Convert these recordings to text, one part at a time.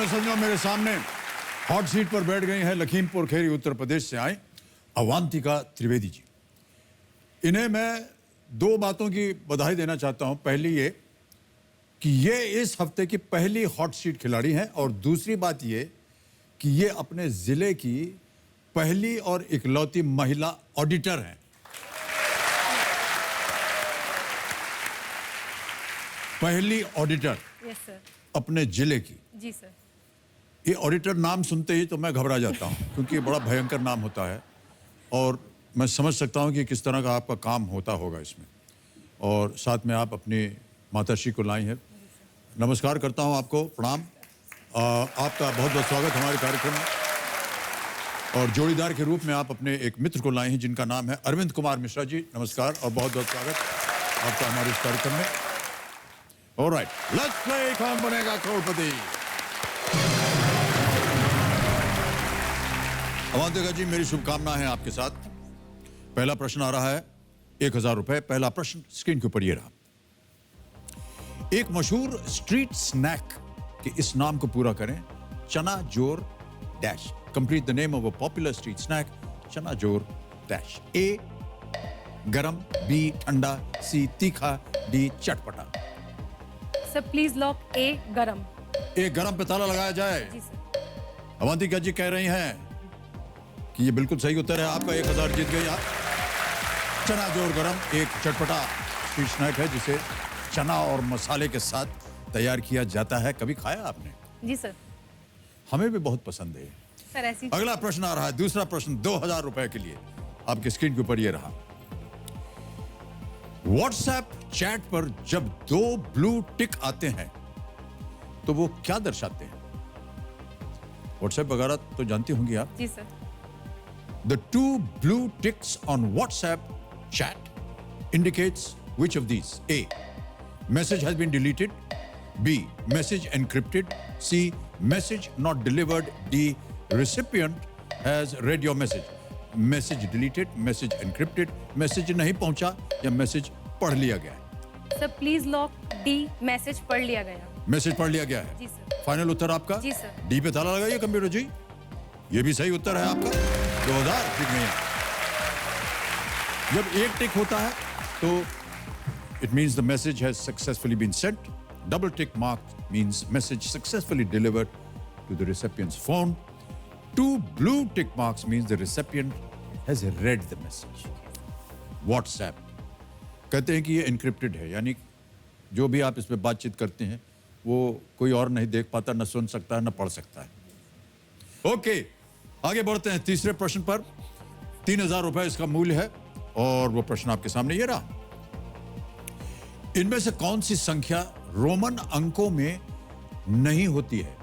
भाइयों सज्जनों, मेरे सामने हॉट सीट पर बैठ गई हैं लखीमपुर खेरी उत्तर प्रदेश से आए अवंतिका त्रिवेदी जी। इन्हें मैं दो बातों की बधाई देना चाहता हूं। पहली ये कि ये इस हफ्ते की पहली हॉट सीट खिलाड़ी हैं, और दूसरी बात ये कि ये अपने जिले की पहली और इकलौती महिला ऑडिटर हैं। पहली ऑडिटर यस सर। अपने जिले की। जी सर। ये ऑडिटर नाम सुनते ही तो मैं घबरा जाता हूँ, क्योंकि ये बड़ा भयंकर नाम होता है और मैं समझ सकता हूँ कि किस तरह का आपका काम होता होगा इसमें। और साथ में आप अपनी माताश्री को लाई हैं। नमस्कार करता हूँ आपको, प्रणाम। आपका बहुत बहुत स्वागत हमारे कार्यक्रम में। और जोड़ीदार के रूप में आप अपने एक मित्र को लाए हैं जिनका नाम है अरविंद कुमार मिश्रा जी। नमस्कार और बहुत बहुत स्वागत आपका हमारे इस कार्यक्रम में। ऑलराइट, लेट्स प्ले कौन बनेगा करोड़पति। अवंतिका जी, मेरी शुभकामनाएं हैं आपके साथ। पहला प्रश्न आ रहा है 1000 रुपए। पहला प्रश्न स्क्रीन के ऊपर ये रहा। एक मशहूर स्ट्रीट स्नैक के इस नाम को पूरा करें। Chana jor dash. Complete the name of a popular street snack. Chana jor dash. ए गरम, बी ठंडा, सी तीखा, डी चटपटा। सर प्लीज लॉक ए गरम। ए गरम पे ताला लगाया जाए। जी सर। अवंतिका जी कह रही हैं कि ये बिल्कुल सही उत्तर है आपका। 1000 जीत गई आप। चना जोर गरम एक चटपटा स्ट्रीट स्नैक है जिसे चना और मसाले के साथ तैयार किया जाता है। कभी खाया आपने? जी सर। हमें भी बहुत पसंद है सर ऐसी अगला प्रश्न आ रहा है, दूसरा प्रश्न 2000 रुपए के लिए। आपके स्क्रीन के ऊपर ये रहा। व्हाट्सएप चैट पर जब 2 ब्लू टिक आते हैं तो वो क्या दर्शाते हैं? व्हाट्सएप वगैरह तो जानती होंगी आप। जी sir. The 2 blue ticks on WhatsApp chat indicates which of these? A. Message has been deleted. B. Message encrypted. C. Message not delivered. D. Recipient has read your message. Message deleted, message encrypted, message नहीं पहुंचा या message पढ़ लिया गया है। Sir please lock D message पढ़ लिया गया। मैसेज पढ़ लिया गया है। जी सर। फाइनल उत्तर आपका? जी सर। डी पे ताला लगाइए कंप्यूटर जी। ये भी सही उत्तर है आपका। 2000 जीत गए हैं। जब एक टिक होता है तो it means the message has successfully been sent. Double tick mark means message successfully delivered to the recipient's phone. 2 blue tick marks means the recipient has read the message. WhatsApp कहते हैं कि ये encrypted है, यानी जो भी आप इसमें बातचीत करते हैं वो कोई और नहीं देख पाता, न सुन सकता है, न पढ़ सकता है। ओके, आगे बढ़ते हैं तीसरे प्रश्न पर। 3000 रुपए इसका मूल्य है और वो प्रश्न आपके सामने ये रहा। इनमें से कौन सी संख्या रोमन अंकों में नहीं होती है?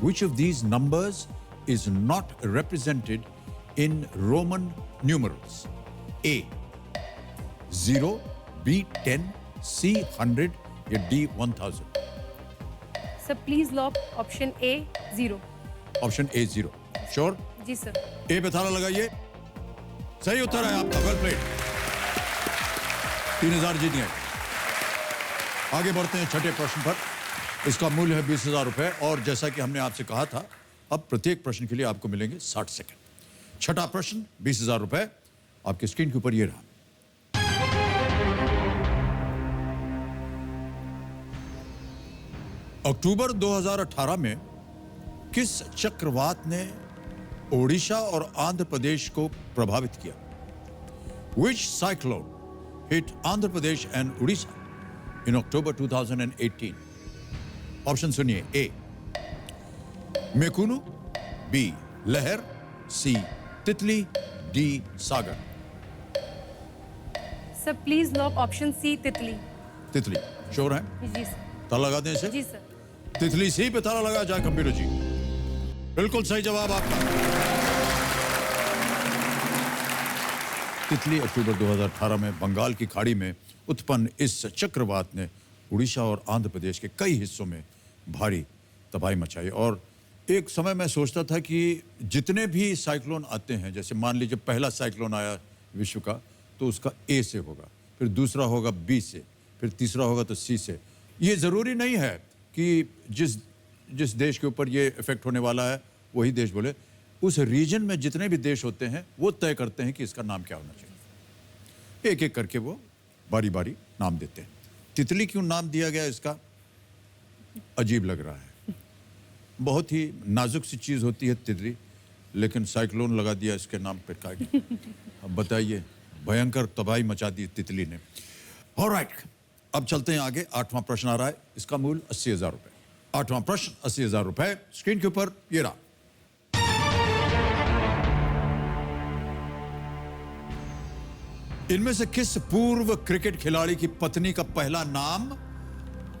Which of these numbers is not represented in Roman numerals? A. 0, B. 10, C. 100 या D. 1000? Sir please lock option A 0। Option A 0। Sure? जी सर। ए पे ताला लगाइए। सही उत्तर है आपका। Well played. 3000 जीत गए। आगे बढ़ते हैं छठे प्रश्न पर। इसका मूल्य है 20000 रुपए और जैसा कि हमने आपसे कहा था, अब प्रत्येक प्रश्न के लिए आपको मिलेंगे 60 सेकंड। छठा प्रश्न 20000 रुपए आपके स्क्रीन के ऊपर ये रहा। अक्टूबर 2018 में किस चक्रवात ने ओडिशा और आंध्र प्रदेश को प्रभावित किया? Which cyclone hit Andhra Pradesh and Odisha in October 2018? Option सुनिए। A Mekunu, B Lahar, C Titli, D Sagar. Sir please lock option C Titli. Titli sure है? जी सर। ताला लगा दें इसे। जी सर। तितली सी पे ताला लगा जाए कंप्यूटर जी। बिल्कुल सही जवाब आपका। तितली अक्टूबर 2018 में बंगाल की खाड़ी में उत्पन्न इस चक्रवात ने उड़ीसा और आंध्र प्रदेश के कई हिस्सों में भारी तबाही मचाई। और एक समय मैं सोचता था कि जितने भी साइक्लोन आते हैं, जैसे मान लीजिए पहला साइक्लोन आया विश्व का तो उसका ए से होगा, फिर दूसरा होगा बी से, फिर तीसरा होगा तो सी से। ये ज़रूरी नहीं है कि जिस जिस देश के ऊपर ये इफेक्ट होने वाला है वही देश बोले। उस रीजन में जितने भी देश होते हैं वो तय करते हैं कि इसका नाम क्या होना चाहिए। एक एक करके वो बारी बारी नाम देते हैं। तितली क्यों नाम दिया गया इसका, अजीब लग रहा है। बहुत ही नाजुक सी चीज़ होती है तितली, लेकिन साइक्लोन लगा दिया इसके नाम पर। का अब बताइए, भयंकर तबाही मचा दी तितली ने। ऑलराइट, अब चलते हैं आगे। 8वां प्रश्न आ रहा है, इसका मूल्य 80,000 रुपए। 8वां प्रश्न 80,000 रुपए। स्क्रीन के ऊपर ये रहा। इनमें से किस पूर्व क्रिकेट खिलाड़ी की पत्नी का पहला नाम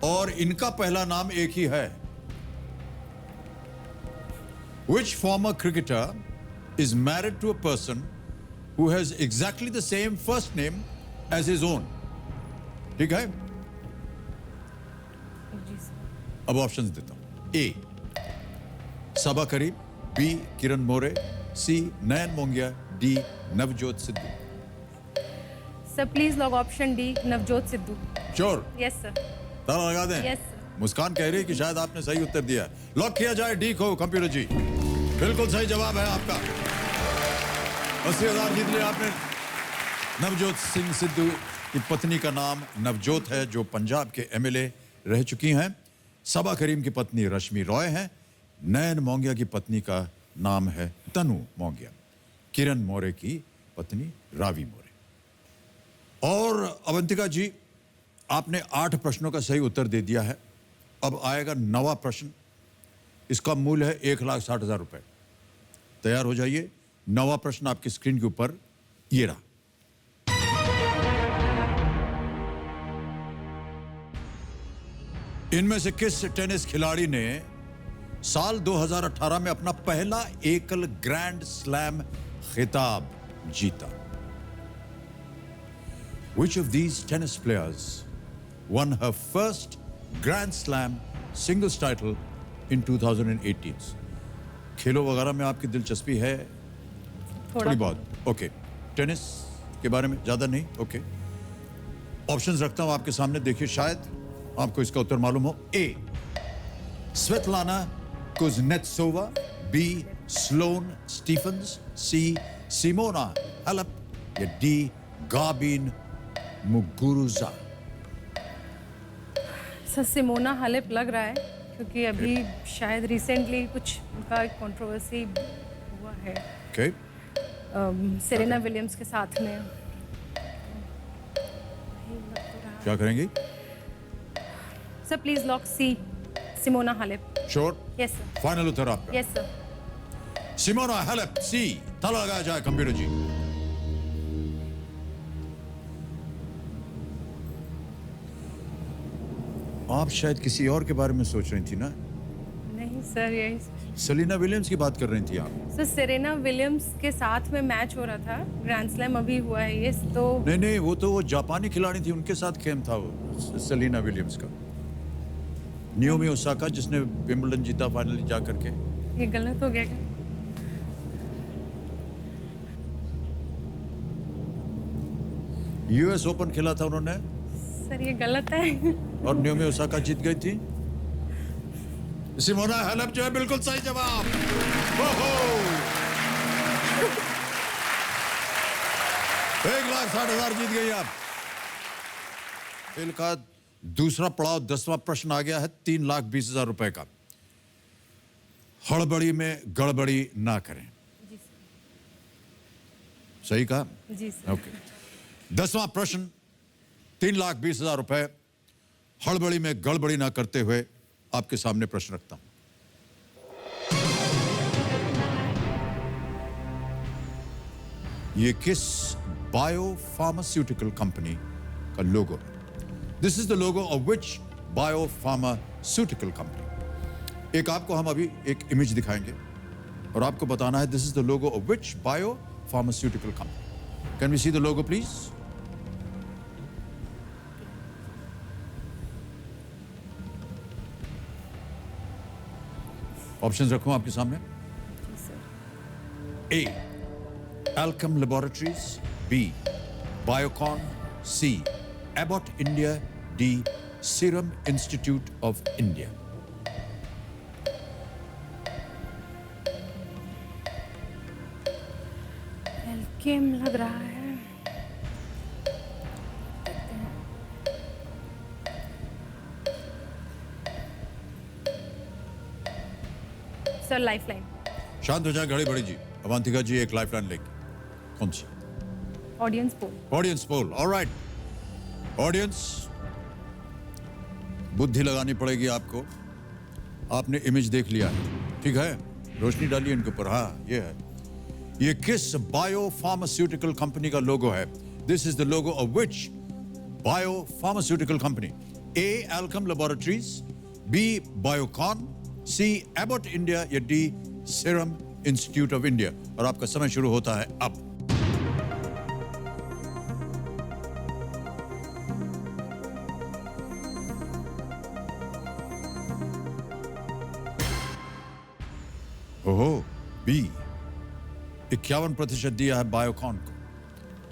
और इनका पहला नाम एक ही है? Which former cricketer is married to a person who has exactly the same first name as his own? ठीक है, जी सर। अब ऑप्शंस देता हूं। A Saba Karim, B Kiran More, C Nayan Mongia, D Navjot Sidhu. Sir please lock option D, Navjot Sidhu. Sure? Yes sir. ताला लगा दें? Yes sir. मुस्कान कह रही है कि शायद आपने सही उत्तर दिया। लॉक किया जाए डी को। कंप्यूटर जी, बिल्कुल सही जवाब है आपका। 80,000 जीत लिया आपने। नवजोत सिंह सिद्धू की पत्नी का नाम नवजोत है, जो पंजाब के एमएलए रह चुकी हैं। सबा करीम की पत्नी रश्मि रॉय हैं। नयन मोंगिया की पत्नी का नाम है तनु मोंगिया। किरण मोरे की पत्नी रावी मोरे। और अवंतिका जी, आपने 8 प्रश्नों का सही उत्तर दे दिया है। अब आएगा 9वां प्रश्न। इसका मूल्य है 1,60,000 रुपए। तैयार हो जाइए। 9वां प्रश्न आपकी स्क्रीन के ऊपर ये रहा। इनमें से किस टेनिस खिलाड़ी ने साल 2018 में अपना पहला एकल ग्रैंड स्लैम खिताब जीता? Which of these tennis players won her first Grand Slam singles title in 2018? खेलों वगैरह में आपकी दिलचस्पी है? थोड़ी बहुत। ओके, टेनिस के बारे में ज्यादा नहीं। ओके, ऑप्शंस रखता हूं आपके सामने, देखिए शायद आपको इसका उत्तर मालूम हो। A Svetlana Kuznetsova, B Sloane Stephens, C Simona Halep, या D Garbine Muguruza. Sir Simona Halep लग रहा है, क्योंकि अभी शायद रिसेंटली कुछ उनका कंट्रोवर्सी हुआ है ओके, सेरेना विलियम्स के साथ में। क्या करेंगी? Sir please lock C, Simona Halep. Sure? Yes sir. Final उत्तर आपका? Yes sir. Simona Halep, C. ताला लगाया जाए कंप्यूटर जी। आप शायद किसी और के बारे में सोच रही थी ना? नहीं सर, यही सेलिना विलियम्स की बात कर रही थी आप? सर सेरेना विलियम्स के साथ में मैच हो रहा था, ग्रैंड स्लैम अभी हुआ है ये तो। नहीं, वो तो वो जापानी खिलाड़ी थी, उनके साथ गेम था वो सेलिना विलियम्स का। नाओमी ओसाका, जिसने विंबलडन जीता फाइनली जा करके। ये गलत हो गया क्या? यूएस ओपन खेला था उन्होंने सर ये गलत है। और नाओमी ओसाका जीत गई थी। सिमोना हालेप जो है बिल्कुल सही जवाब। ओहो, 1,60,000 जीत गई आप। खेल का दूसरा पड़ाव 10वां प्रश्न आ गया है 3,20,000 रुपए का। हड़बड़ी में गड़बड़ी ना करें। जी सर। सही कहा? जी सर। ओके, 10वां प्रश्न 3,20,000 रुपए। हड़बड़ी में गड़बड़ी ना करते हुए आपके सामने प्रश्न रखता हूं। ये किस बायो फार्मास्यूटिकल कंपनी का लोगो है? This is the logo of which bio pharmaceutical company. एक आपको हम अभी एक इमेज दिखाएंगे और आपको बताना है this is the logo of which bio pharmaceutical company. Can we see the logo please? Options रखूं आपके सामने। जी sir. A. Alchem Laboratories, B. Biocon, C. Abbott India, D. Serum Institute of India। Game लग रहा है। Sir lifeline. शांत हो जाए घड़ी बड़ी जी। अवंतिका जी एक लाइफलाइन लेंगे। कौन सी? Audience poll. Audience poll. All right, audience, बुद्धि लगानी पड़ेगी आपको। आपने इमेज देख लिया है, ठीक है? रोशनी डालिए इनके ऊपर। हाँ, ये है। ये किस बायो फार्मास्यूटिकल कंपनी का लोगो है? This is the logo of which bio pharmaceutical company? A Alkem laboratories, B Biocon, C Abbott India या D Serum Institute of India. और आपका समय शुरू होता है अब। ओहो, बी 51% दिया है बायोकॉन को,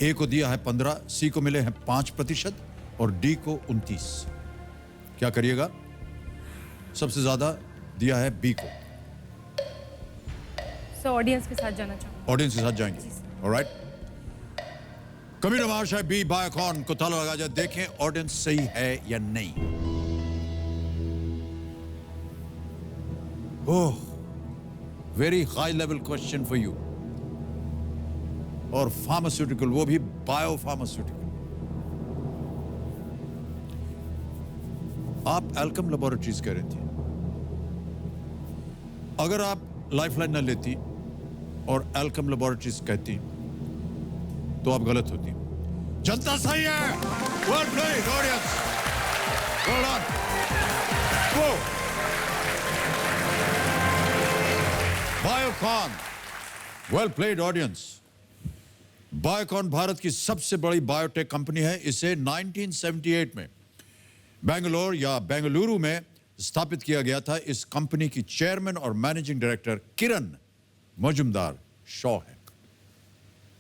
ए को दिया है 15, सी को मिले हैं 5% और डी को 29। क्या करिएगा? सबसे ज्यादा दिया है बी को। सर ऑडियंस के साथ जाना चाहूँगा। ऑडियंस के साथ जाएंगे। ऑलराइट, कबीर महाशय बी बायोकॉन को ताला लगा जाए। देखें ऑडियंस सही है या नहीं। Oh, very high level question for you. और फार्मास्यूटिकल, वो भी बायो फार्मास्यूटिकल। आप एल्कम लेबोरेटरीज कह रही थी। अगर आप लाइफलाइन न लेती और एल्कम लेबोरेटरीज कहती तो आप गलत होती। जनता सही है। Well played audience, well done. Go Biocon. Well played audience. Biocon Bharat की सबसे बड़ी बायोटेक कंपनी है। इसे 1978 में बेंगलोर या बेंगलुरु में स्थापित किया गया था। इस कंपनी की चेयरमैन और मैनेजिंग डायरेक्टर किरण मजुमदार शॉ है।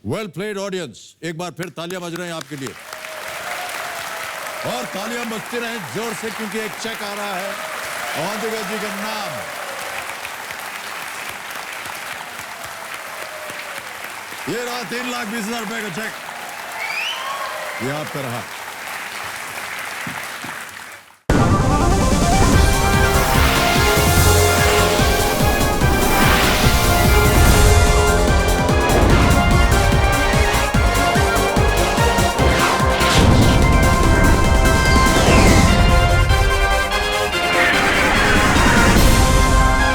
Well played audience. एक बार फिर तालियां बज रहे हैं आपके लिए, और तालियां बजती रहें जोर से, क्योंकि एक चेक आ रहा है अवंतिका जी का नाम। ये रहा 3,20,000 रुपए का चेक। ये आपका रहा।